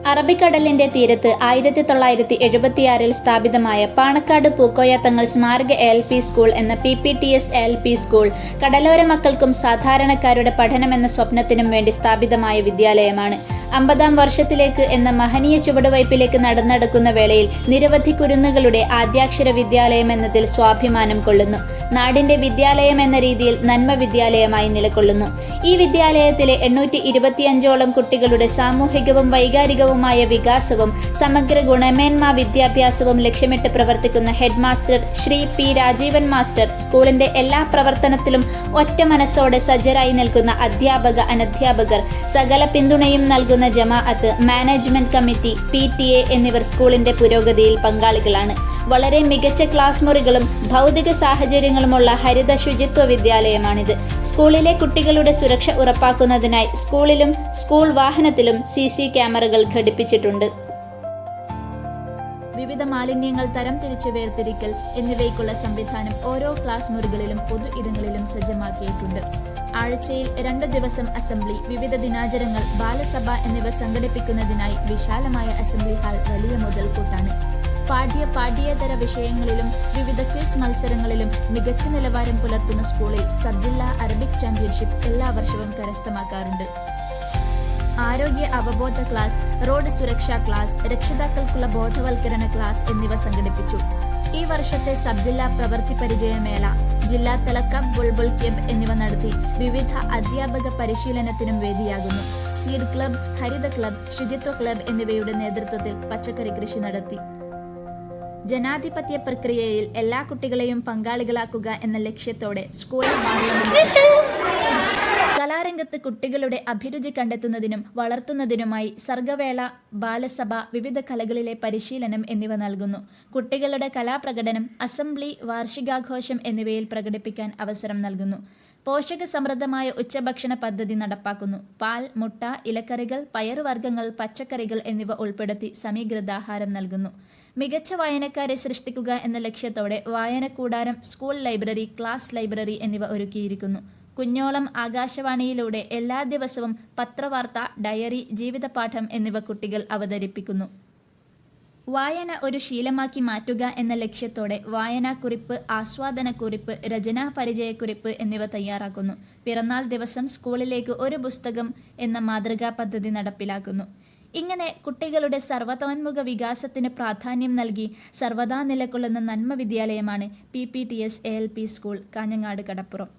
അറബിക്കടലിന്റെ തീരത്ത് 1976 സ്ഥാപിതമായ പാണക്കാട് പൂക്കോയ തങ്ങൾ സ്മാരക LP സ്കൂൾ എന്ന PPTS LP സ്കൂൾ കടലോര മക്കൾക്കും സാധാരണക്കാരുടെ പഠനമെന്ന സ്വപ്നത്തിനും വേണ്ടി സ്ഥാപിതമായ വിദ്യാലയമാണ്. 50-ാം വർഷത്തിലേക്ക് എന്ന മഹനീയ ചുവടുവയ്പിലേക്ക് നടന്നെടുക്കുന്ന വേളയിൽ നിരവധി കുരുന്നുകളുടെ ആദ്യാക്ഷര വിദ്യാലയം എന്നതിൽ സ്വാഭിമാനം കൊള്ളുന്നു. നാടിന്റെ വിദ്യാലയം എന്ന രീതിയിൽ നന്മ വിദ്യാലയമായി നിലകൊള്ളുന്നു. ഈ വിദ്യാലയത്തിലെ 825ഓളം കുട്ടികളുടെ സാമൂഹികവും വൈകാരികവുമായ വികാസവും സമഗ്ര ഗുണമേന്മ വിദ്യാഭ്യാസവും ലക്ഷ്യമിട്ട് പ്രവർത്തിക്കുന്ന head master Shri P. Rajeevan master, സ്കൂളിന്റെ എല്ലാ പ്രവർത്തനത്തിലും ഒറ്റ മനസ്സോടെ സജ്ജരായി നിൽക്കുന്ന അധ്യാപക അനധ്യാപകർ, സകല പിന്തുണയും നൽകുന്ന ജമാഅത്ത്, മാനേജ്മെന്റ് കമ്മിറ്റി, PTA എന്നിവർ സ്കൂളിന്റെ പുരോഗതിയിൽ പങ്കാളികളാണ്. വളരെ മികച്ച ക്ലാസ് മുറികളും ഭൗതിക സാഹചര്യങ്ങളുമുള്ള ഹരിത ശുചിത്വ വിദ്യാലയമാണിത്. സ്കൂളിലെ കുട്ടികളുടെ സുരക്ഷ ഉറപ്പാക്കുന്നതിനായി സ്കൂളിലും സ്കൂൾ വാഹനത്തിലും CC ക്യാമറകൾ ഘടിപ്പിച്ചിട്ടുണ്ട്. വിവിധ മാലിന്യങ്ങൾ തരംതിരിച്ച് വേർതിരിക്കൽ എന്നിവയ്ക്കുള്ള സംവിധാനം ഓരോ ക്ലാസ് മുറികളിലും പൊതു ഇടങ്ങളിലും സജ്ജമാക്കിയിട്ടുണ്ട്. ആഴ്ചയിൽ 2 ദിവസം അസംബ്ലി, വിവിധ ദിനാചരണങ്ങൾ, ബാലസഭ എന്നിവ സംഘടിപ്പിക്കുന്നതിനായി വിശാലമായ അസംബ്ലി ഹാൾ വലിയ മുതൽക്കൂട്ടാണ്. പാഠ്യേതര വിഷയങ്ങളിലും വിവിധ ക്വിസ് മത്സരങ്ങളിലും മികച്ച നിലവാരം പുലർത്തുന്ന സ്കൂളിൽ സബ് ജില്ലാ അറബിക് ചാമ്പ്യൻഷിപ്പ് എല്ലാ വർഷവും കരസ്ഥമാക്കാറുണ്ട്. ആരോഗ്യ അവബോധ ക്ലാസ്, റോഡ് സുരക്ഷാ ക്ലാസ്, രക്ഷിതാക്കൾക്കുള്ള ബോധവൽക്കരണ ക്ലാസ് എന്നിവ സംഘടിപ്പിച്ചു. ഈ വർഷത്തെ സബ് ജില്ലാ പ്രവൃത്തി പരിചയമേള, ജില്ലാതല കപ്പ്, ബുൾബുൾ ക്ലബ് എന്നിവ നടത്തി വിവിധ അധ്യാപക പരിശീലനത്തിനും വേദിയാകുന്നു. സീഡ് ക്ലബ്, ഹരിത ക്ലബ്, ശുചിത്വ ക്ലബ് എന്നിവയുടെ നേതൃത്വത്തിൽ പച്ചക്കറി കൃഷി നടത്തി. ജനാധിപത്യ പ്രക്രിയയിൽ എല്ലാ കുട്ടികളെയും പങ്കാളികളാക്കുക എന്ന ലക്ഷ്യത്തോടെ സ്കൂളിൽ കലാരംഗത്ത് കുട്ടികളുടെ അഭിരുചി കണ്ടെത്തുന്നതിനും വളർത്തുന്നതിനുമായി സർഗവേള, ബാലസഭ, വിവിധ കലകളിലെ പരിശീലനം എന്നിവ നൽകുന്നു. കുട്ടികളുടെ കലാപ്രകടനം അസംബ്ലി, വാർഷികാഘോഷം എന്നിവയിൽ പ്രകടിപ്പിക്കാൻ അവസരം നൽകുന്നു. പോഷക സമൃദ്ധമായ ഉച്ചഭക്ഷണ പദ്ധതി നടപ്പാക്കുന്നു. പാൽ, മുട്ട, ഇലക്കറികൾ, പയറുവർഗ്ഗങ്ങൾ, പച്ചക്കറികൾ എന്നിവ ഉൾപ്പെടുത്തി സമീകൃതാഹാരം നൽകുന്നു. മികച്ച വായനക്കാരെ സൃഷ്ടിക്കുക എന്ന ലക്ഷ്യത്തോടെ വായനക്കൂടാരം, സ്കൂൾ ലൈബ്രറി, ക്ലാസ് ലൈബ്രറി എന്നിവ ഒരുക്കിയിരിക്കുന്നു. കുഞ്ഞോളം ആകാശവാണിയിലൂടെ എല്ലാ ദിവസവും പത്രവാർത്ത, ഡയറി, ജീവിതപാഠം എന്നിവ കുട്ടികൾ അവതരിപ്പിക്കുന്നു. വായന ഒരു ശീലമാക്കി മാറ്റുക എന്ന ലക്ഷ്യത്തോടെ വായനാക്കുറിപ്പ്, ആസ്വാദനക്കുറിപ്പ്, രചനാ പരിചയക്കുറിപ്പ് എന്നിവ തയ്യാറാക്കുന്നു. പിറന്നാൾ ദിവസം സ്കൂളിലേക്ക് ഒരു പുസ്തകം എന്ന മാതൃകാ പദ്ധതി നടപ്പിലാക്കുന്നു. ഇങ്ങനെ കുട്ടികളുടെ സർവതോന്മുഖ വികാസത്തിന് പ്രാധാന്യം നൽകി സർവദാ നിലകൊള്ളുന്ന നന്മ വിദ്യാലയമാണ് PPTS LP സ്കൂൾ, കാഞ്ഞങ്ങാട് കടപ്പുറം.